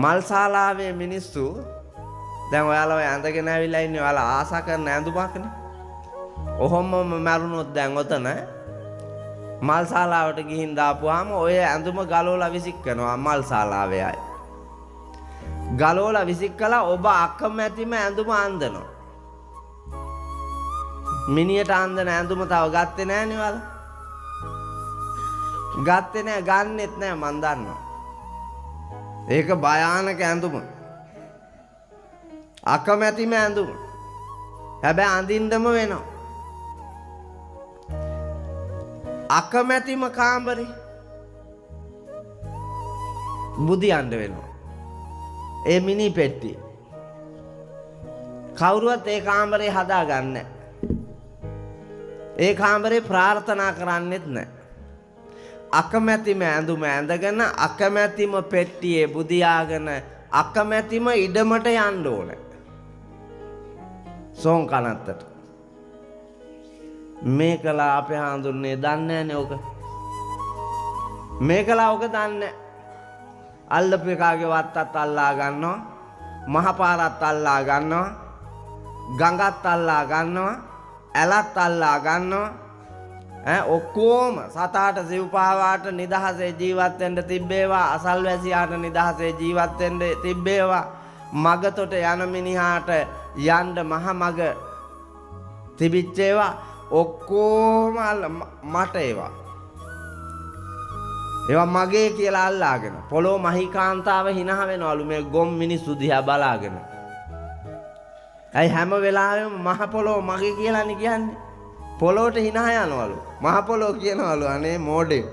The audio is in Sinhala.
මල් ශාලාවේ මිනිස්සු දැන් ඔයාලා ඔය ඇඳගෙන ඇවිල්ලා ඉන්නේ ඔයාලා ආසා කරන ඇඳුමක්නේ. ඔහොමම මරුණොත් දැන් ඔතන මල් ශාලාවට ගිහින් දාපුවාම ඔය ඇඳුම ගලවලා විසික් කරනවා මල් ශාලාවේ අය. ගලවලා විසික් කළා ඔබ අකමැතිම ඇඳුම අඳිනවා. මිනියට අඳින ඇඳුම තව ගත්තේ නෑනේ ඔයාලා. ගත්තේ නෑ ගන්නෙත් නෑ මන් දන්නවා. ඒක භයානක ඇඳුම. අකමැතිම ඇඳුම. හැබැයි අඳින්නම වෙනවා. අකමැතිම කාමරේ බුදියන්න වෙනවා. ඒ මිනි පෙට්ටිය. කවුරුවත් ඒ කාමරේ හදාගන්නේ නැහැ. ඒ කාමරේ ප්‍රාර්ථනා කරන්නෙත් නැහැ. අකමැතිම ඇඳුම ඇඳගෙන අකමැතිම පෙට්ටියේ බුදියාගෙන අකමැතිම ඉඩමට යන්න ඕනේ. සෝන් කනත්තට. මේකලා අපේ හඳුන්නේ දන්නේ නැනේ ඔක. මේකලා ඔක දන්නේ. අල්ලපු එකාගේ වත්තත් අල්ලා ගන්නවා. මහපාරත් අල්ලා ගන්නවා. ගඟත් අල්ලා ගන්නවා. ඇලත් අල්ලා ගන්නවා. ඔක්කොම සතාට සිව්පාවාට නිදහසේ ජීවත් වෙන්න තිබ්බේවා. අසල්වැසියාට නිදහසේ ජීවත් වෙන්න තිබ්බේවා. මගතොට යන මිනිහාට යන්න මහ මග තිබිච්ච ඒවා ඔක්කොම මට ඒවා මගේ කියලා අල්ලාගෙන පොළොව මහීකාන්තාව hina වෙනවලු මේ ගොම් මිනිස්සු දිහා බලාගෙන. ඇයි හැම වෙලාවෙම මහ පොළොව මගේ කියලානේ කියන්නේ. පොළොවට hina යනවලු. මහ පොළොව කියනවලු අනේ මෝඩේ.